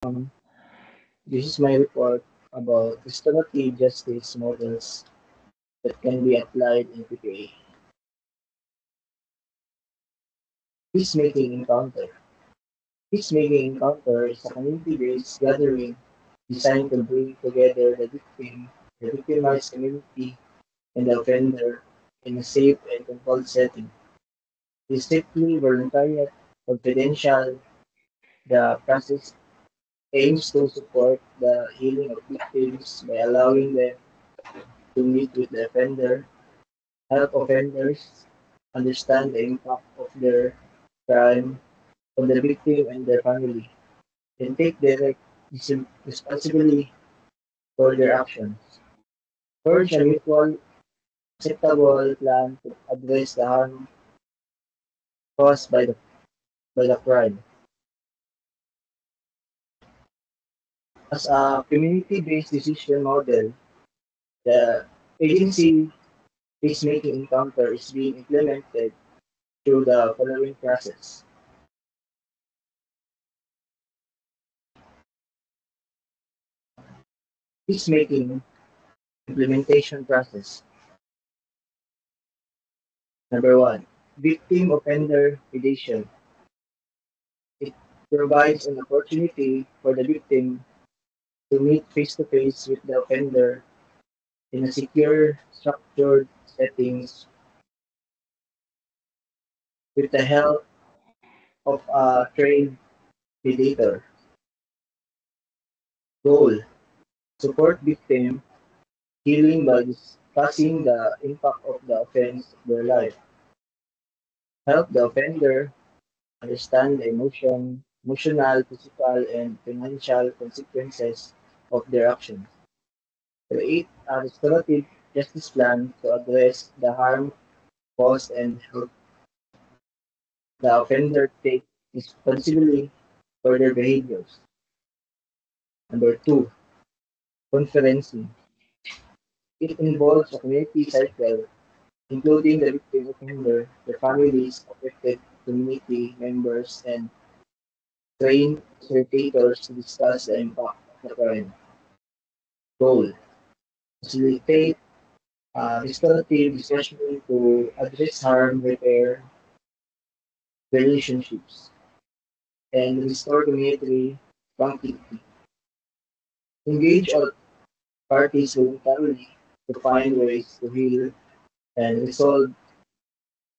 Um, this is my report about restorative justice models that can be applied in PPA. Peacemaking encounter. Peacemaking encounter is a community-based gathering designed to bring together the victim, the victimized community, and the offender in a safe and controlled setting. It is strictly voluntary, confidential. The process aims to support the healing of victims by allowing them to meet with the offender, help offenders understand the impact of their crime on the victim and their family, and take direct responsibility for their actions. Forge a mutual acceptable plan to address the harm caused by the crime. As a community-based decision model, the agency peacemaking encounter is being implemented through the following process. Peacemaking implementation process. Number one, victim offender mediation. It provides an opportunity for the victim to meet face to face with the offender in a secure, structured settings with the help of a trained mediator. Goal: support victim healing by discussing the impact of the offense of their life. Help the offender understand the emotional, physical, and financial consequences of their actions. Create a restorative justice plan to address the harm caused and help the offender take responsibility for their behaviors. Number two, conferencing. It involves a community cycle, including the victim offender, the families, affected community members, and trained facilitators to discuss the impact of the crime. Goal: facilitate restorative discussion to address harm, repair relationships, and restore community tranquility. Engage all parties voluntarily to find ways to heal and resolve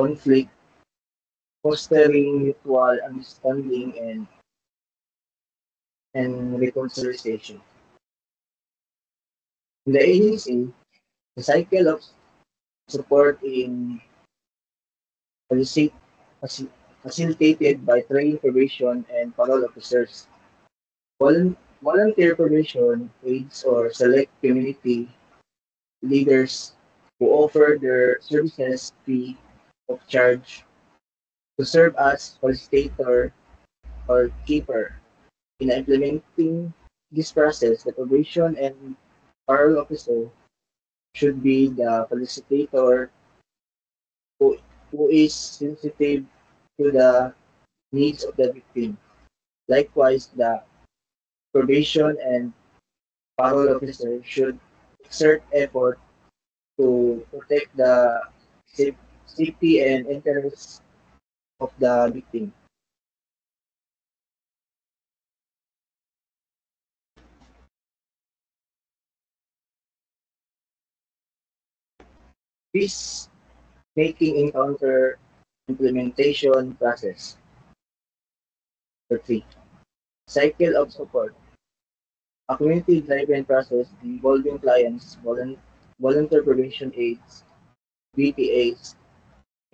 conflict, fostering mutual understanding and reconciliation. In the agency, the cycle of support in facilitate, facilitated by trained probation and parole officers. Volunteer probation aides or select community leaders who offer their services free of charge to serve as facilitator or keeper. In implementing this process, the probation and parole officer should be the facilitator who, who is sensitive to the needs of the victim. Likewise, the probation and parole officer should exert effort to protect the safety and interests of the victim. This making encounter implementation process. Number three, cycle of support. A community-driven process involving clients, volunteer probation aides, VPAs,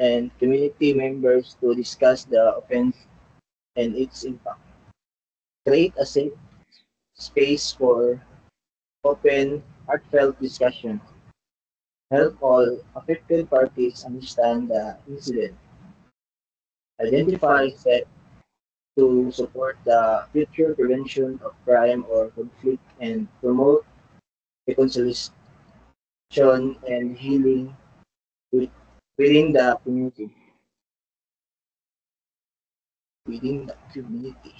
and community members to discuss the offense and its impact. Create a safe space for open, heartfelt discussion. Help all affected parties understand the incident. Identify steps to support the future prevention of crime or conflict and promote reconciliation and healing with, within the community. Within the community.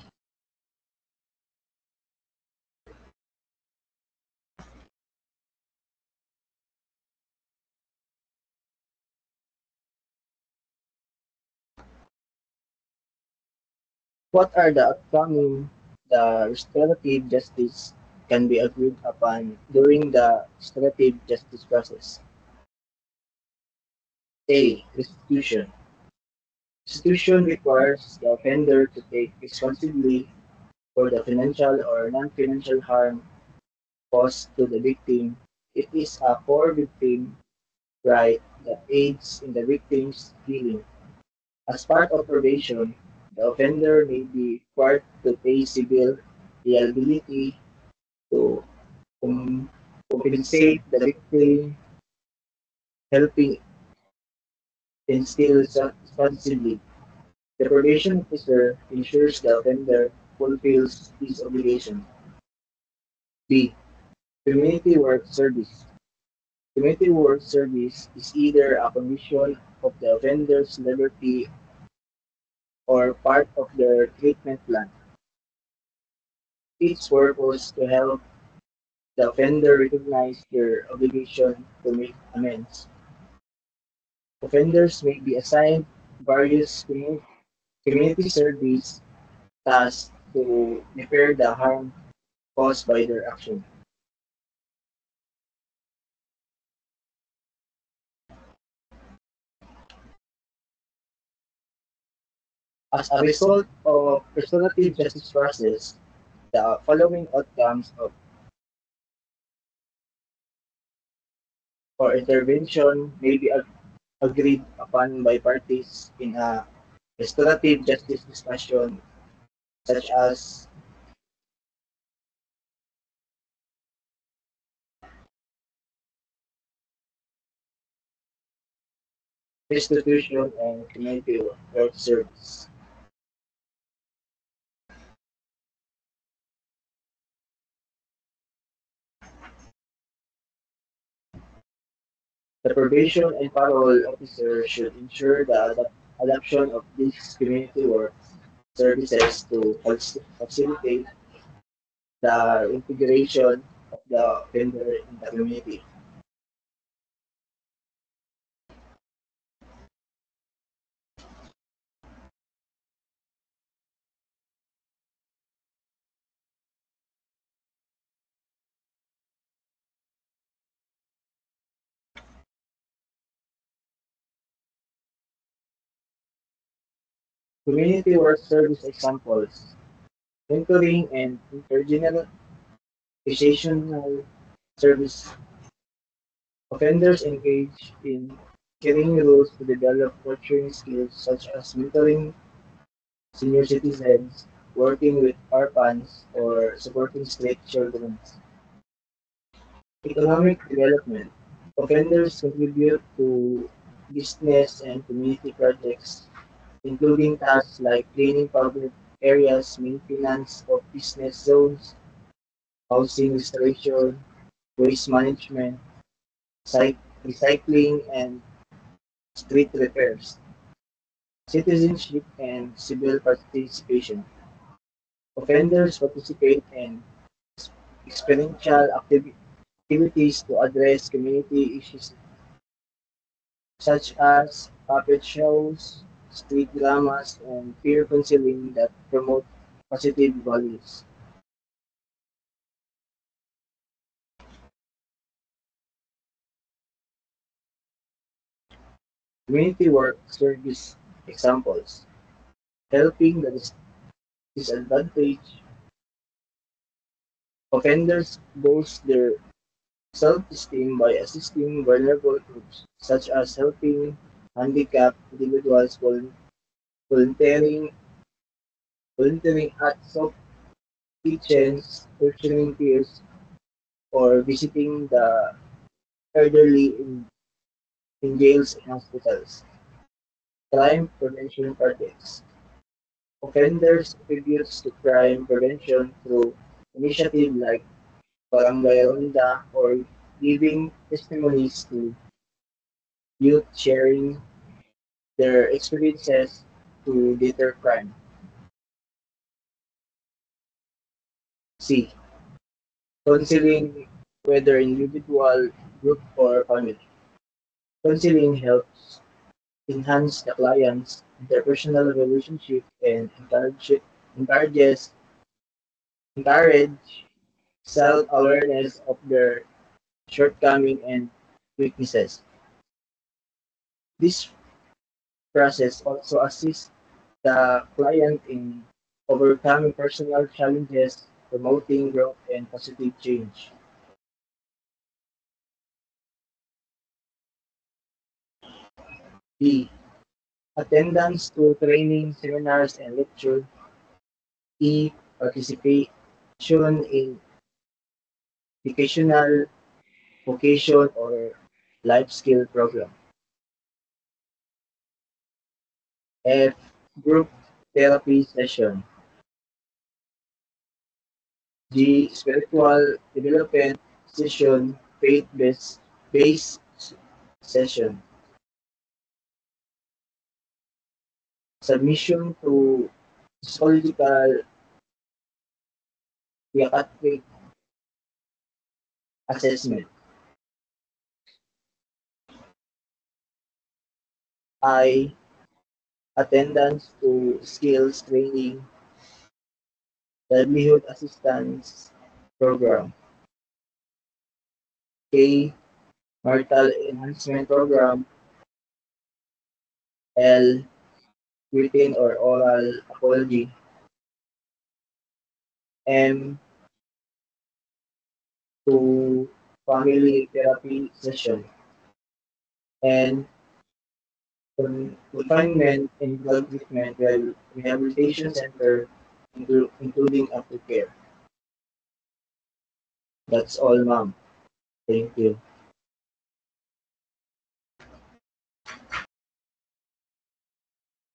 What are the upcoming the restorative justice can be agreed upon during the restorative justice process? A. Restitution. Restitution requires the offender to take responsibility for the financial or non-financial harm caused to the victim. It is a core victim right that aids in the victim's healing. As part of probation, the offender may be required to pay civil liability to com- compensate the victim, helping instill responsibly. The probation officer ensures the offender fulfills his obligation. B. Community work service. Community work service is either a condition of the offender's liberty or part of their treatment plan. Its purpose to help the offender recognize their obligation to make amends. Offenders may be assigned various community service tasks to repair the harm caused by their action. As a result of restorative justice process, the following outcomes of or intervention may be agreed upon by parties in a restorative justice discussion, such as restitution and community work service. The probation and parole officer should ensure the adoption of these community work services to facilitate the integration of the offender in the community. Community work service examples: mentoring and intergenerational service. Offenders engage in caring roles to develop nurturing skills such as mentoring senior citizens, working with orphans, or supporting street children. Economic development. Offenders contribute to business and community projects, including tasks like cleaning public areas, maintenance of business zones, housing restoration, waste management, recycling, and street repairs. Citizenship and civil participation. Offenders participate in experiential activities to address community issues such as puppet shows, street dramas, and peer counseling that promote positive values. Community work service examples: helping the disadvantaged. Offenders boost their self-esteem by assisting vulnerable groups, such as helping handicapped individuals, volunteering, volunteering at soft kitchens, nurturing peers, or visiting the elderly in jails and hospitals. Crime prevention projects. Offenders contributes to crime prevention through initiatives like Barangay Ronda or giving testimonies to youth sharing their experiences to deter crime. C. Counseling, whether individual, group, or family. Counseling helps enhance the client's interpersonal relationship and encourage encourages encourage self-awareness of their shortcomings and weaknesses. This process also assists the client in overcoming personal challenges, promoting growth and positive change. B. Attendance to training, seminars, and lecture. E. Participation in educational, vocation, or life skill program. F. Group therapy session. G. Spiritual development session, faith-based session. Submission to psychological psychiatric assessment. I. Attendance to skills training, livelihood assistance program. K. Marital enhancement program. L. Written or oral apology. M. To family therapy session. And confinement and drug treatment rehabilitation center, including aftercare. That's all, ma'am. Thank you.